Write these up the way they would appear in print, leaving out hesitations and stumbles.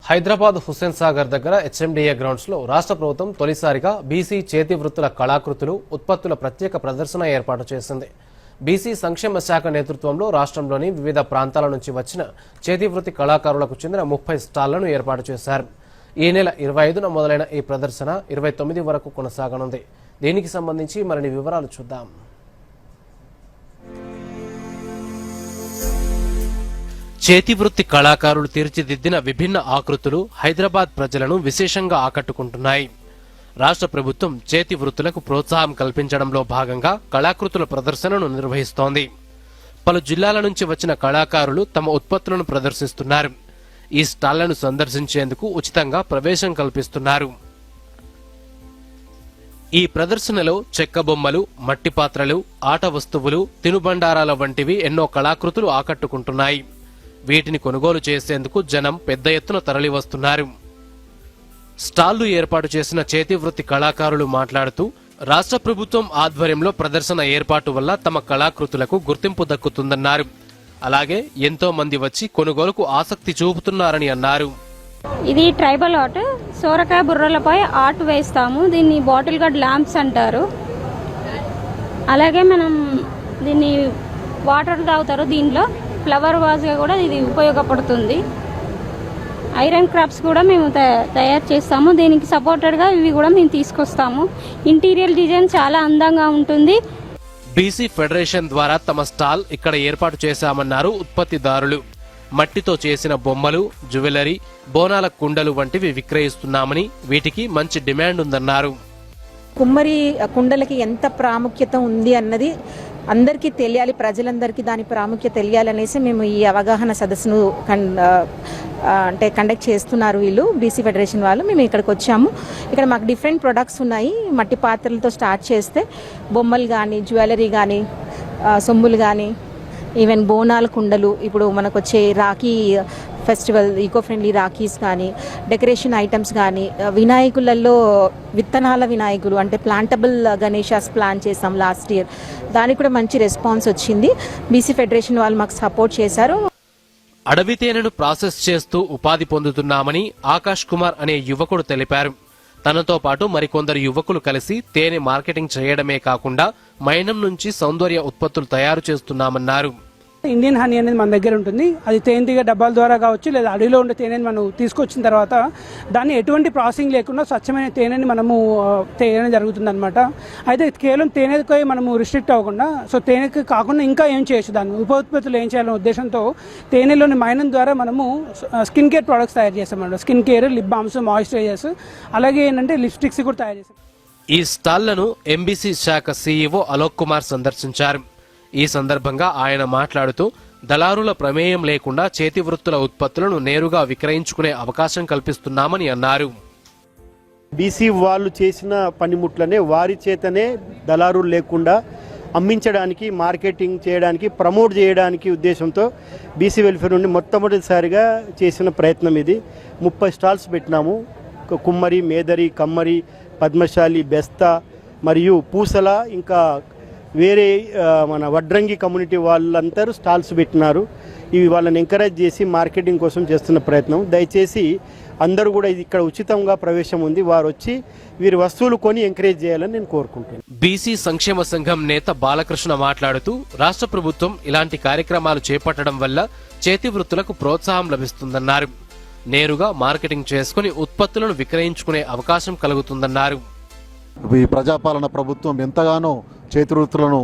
హైదరాబాద్ హుస్సేన్ సాగర్ దగ్గర HMDA grounds లో రాష్ట్ర ప్రభుత్వం తొలిసారిగా బీసీ చేతి వృత్తుల కళాకృతులు ఉత్పత్తుల ప్రత్యేక ప్రదర్శన ఏర్పాటు చేసింది. బీసీ సంక్షేమ శాఖ నేతృత్వంలో రాష్ట్రంలోని వివిధ ప్రాంతాల నుంచి వచ్చిన చేతివృత్తి కళాకారులకు చెందిన 30 స్టాళ్లను ఏర్పాటు చేశారు. ఈ నెల 25న మొదలైన ఈ ప్రదర్శన 29 వరకు కొనసాగనుంది. దీనికి సంబంధించి మరిన్ని వివరాలు చూద్దాం. చేతివృత్తి కళాకారులు తీర్చిదిద్దిన విభిన్న ఆకృతులు హైదరాబాద్ ప్రజలను విశేషంగా ఆకట్టుకుంటున్నాయి. రాష్ట్ర ప్రభుత్వం చేతి వృత్తులకు ప్రోత్సాహం కల్పించడంలో భాగంగా కళాకృతుల ప్రదర్శనను నిర్వహిస్తోంది. పలు జిల్లాల నుంచి వచ్చిన కళాకారులు తమ ఉత్పత్తులను ప్రదర్శిస్తున్నారు. ఈ స్టాళ్లను సందర్శించేందుకు ఉచితంగా ప్రవేశం కల్పిస్తున్నారు. ఈ ప్రదర్శనలో చెక్క బొమ్మలు, మట్టి పాత్రలు, ఆట వస్తువులు, తినుబండారాల వంటివి ఎన్నో కళాకృతులు ఆకట్టుకుంటున్నాయి. వీటిని కొనుగోలు చేసేందుకు జనం పెద్ద ఎత్తున తరలివస్తున్నారు. స్టాళ్లు ఏర్పాటు చేసిన చేతివృత్తి కళాకారులు మాట్లాడుతూ, రాష్ట్ర ప్రభుత్వం ఆధ్వర్యంలో ప్రదర్శన ఏర్పాటు వల్ల తమ కళాకృతులకు గుర్తింపు దక్కుతుందన్నారు. అలాగే ఎంతో మంది వచ్చి కొనుగోలుకు ఆసక్తి చూపుతున్నారని అన్నారు. ఇది ట్రైబల్ ఆర్ట్. సోరకాయ బుర్రలపై ఆర్ట్ వేస్తాము. దీన్ని బాటిల్ గార్డ్ ల్యాంప్స్ అంటారు. అలాగే మనం దీన్ని వాటర్ తాగుతారు. దీనిలో ఫ్లవర్ వాజ్గా కూడా ఇది ఉపయోగపడుతుంది. ఐరన్ క్రాఫ్ట్స్ కూడా మేము తయారు చేస్తాము. దీనికి సపోర్టెడ్గా ఇవి కూడా మేము తీసుకొస్తాము. ఇంటీరియర్ డిజైన్ చాలా అందంగా ఉంటుంది. బీసీ ఫెడరేషన్ ద్వారా తమ స్టాల్ ఇక్కడ ఏర్పాటు చేశామన్నారు ఉత్పత్తిదారులు. మట్టితో చేసిన బొమ్మలు, జ్యువెలరీ, బోనాల కుండలు వంటివి విక్రయిస్తున్నామని, వీటికి మంచి డిమాండ్ ఉందన్నారు. కుమ్మరి కుండలకి ఎంత ప్రాముఖ్యత ఉంది అన్నది అందరికీ తెలియాలి, ప్రజలందరికీ దాని ప్రాముఖ్యత తెలియాలనేసి మేము ఈ అవగాహన సదస్సును కండక్ట్ చేస్తున్నారు వీళ్ళు బీసీ ఫెడరేషన్ వాళ్ళు. మేము ఇక్కడికి వచ్చాము. ఇక్కడ మాకు డిఫరెంట్ ప్రొడక్ట్స్ ఉన్నాయి. మట్టి పాత్రలతో స్టార్ట్ చేస్తే బొమ్మలు కానీ, జ్యువెలరీ కానీ, సొమ్ములు కానీ, ఈవెన్ బోనాల కుండలు, ఇప్పుడు మనకు వచ్చే Rakhi festival eco friendly rakhis కానీ, డెకరేషన్ ఐటమ్స్ కానీ, వినాయకులలో విత్తనాల వినాయకులు అంటే ప్లాంటబుల్ గణేషాస్ ప్లాన్ చేసాం లాస్ట్ ఇయర్. దానికి కూడా మంచి రెస్పాన్స్ వచ్చింది. బీసీ ఫెడరేషన్ వాళ్ళు మాకు సపోర్ట్ చేశారు. అడవి తేనెను ప్రాసెస్ చేస్తూ ఉపాధి పొందుతున్నామని ఆకాష్ కుమార్ అనే యువకుడు తెలిపారు. తనతో పాటు మరికొందరు యువకులు కలిసి తేనె మార్కెటింగ్ చేయడమే కాకుండా మైనం నుంచి సౌందర్య ఉత్పత్తులు తయారు చేస్తున్నామన్నారు. ఇండియన్ హనీ అనేది మన దగ్గర ఉంటుంది. అది తేనెటీగ డబ్బాల ద్వారా కావచ్చు, లేదా అడవిలో ఉండే తేనెని మనం తీసుకొచ్చిన తర్వాత దాన్ని ఎటువంటి ప్రాసెసింగ్ లేకుండా స్వచ్ఛమైన తేనెని మనము తేనె జరుగుతుంది అనమాట. అయితే కేవలం తేనెకి మనము రిస్ట్రిక్ట్ అవ్వకుండా, సో తేనెకి కాకుండా ఇంకా ఏం చేయొచ్చు, దాన్ని ఉపోత్పత్తులు ఏం చేయాలనే ఉద్దేశంతో తేనెలోని మైనం ద్వారా మనము స్కిన్ కేర్ ప్రొడక్ట్స్ తయారు చేస్తామన్నమాట. Skin care, lip balms, moisturisers, అలాగే ఏంటంటే లిప్స్టిక్స్ కూడా తయారు చేస్తాం. ఈ స్టాళ్లను ఎంబీసీ శాఖ సీఈఓ అలోక్ కుమార్ సందర్శించారు. ఈ సందర్భంగా ఆయన మాట్లాడుతూ, దళారుల ప్రమేయం లేకుండా చేతి వృత్తుల ఉత్పత్తులను నేరుగా విక్రయించుకునే అవకాశం కల్పిస్తున్నామని అన్నారు. బీసీ వాళ్ళు చేసిన పనిముట్లనే వారి చేతనే దళారులు లేకుండా అమ్మించడానికి, మార్కెటింగ్ చేయడానికి, ప్రమోట్ చేయడానికి ఉద్దేశంతో బీసీ వెల్ఫేర్ నుండి మొట్టమొదటిసారిగా చేసిన ప్రయత్నం ఇది. 30 స్టాల్స్ పెట్టినాము. కుమ్మరి, మేదరి, కమ్మరి, పద్మశాలి, బెస్తా మరియు పూసల, ఇంకా వేరే మన వడ్రంగి కమ్యూనిటీ వాళ్ళందరూ స్టాల్స్ పెట్టినారు. ఇవి వాళ్ళని ఎంకరేజ్ చేసి మార్కెటింగ్ కోసం చేస్తున్న ప్రయత్నం. దయచేసి అందరూ కూడా ఇక్కడ ఉచితంగా ప్రవేశం ఉంది. వారు వచ్చి వీరి వస్తువులు కొని ఎంకరేజ్ చేయాలని నేను కోరుకుంటున్నాను. బీసీ సంక్షేమ సంఘం నేత బాలకృష్ణ మాట్లాడుతూ, రాష్ట్ర ప్రభుత్వం ఇలాంటి కార్యక్రమాలు చేపట్టడం వల్ల చేతి వృత్తులకు ప్రోత్సాహం లభిస్తుందన్నారు. నేరుగా మార్కెటింగ్ చేసుకుని ఉత్పత్తులను విక్రయించుకునే అవకాశం కలుగుతుందన్నారు. ఈ ప్రజాపాలన ప్రభుత్వం ఎంతగానో చేతి వృత్తులను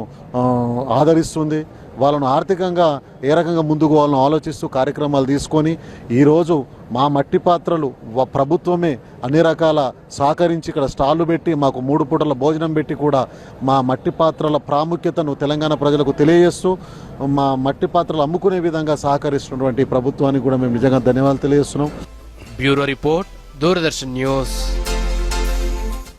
ఆదరిస్తుంది. వాళ్ళను ఆర్థికంగా ఏ రకంగా ముందుకు వాళ్ళను ఆలోచిస్తూ కార్యక్రమాలు తీసుకొని ఈరోజు మా మట్టి పాత్రలు ప్రభుత్వమే అన్ని రకాల సహకరించి ఇక్కడ స్టాళ్లు పెట్టి మాకు 3 పూటల భోజనం పెట్టి కూడా మా మట్టి పాత్రల ప్రాముఖ్యతను తెలంగాణ ప్రజలకు తెలియజేస్తూ మా మట్టి పాత్రలు అమ్ముకునే విధంగా సహకరిస్తున్నటువంటి ప్రభుత్వానికి కూడా మేము నిజంగా ధన్యవాదాలు తెలియజేస్తున్నాం. Bureau report, Doordarshan news.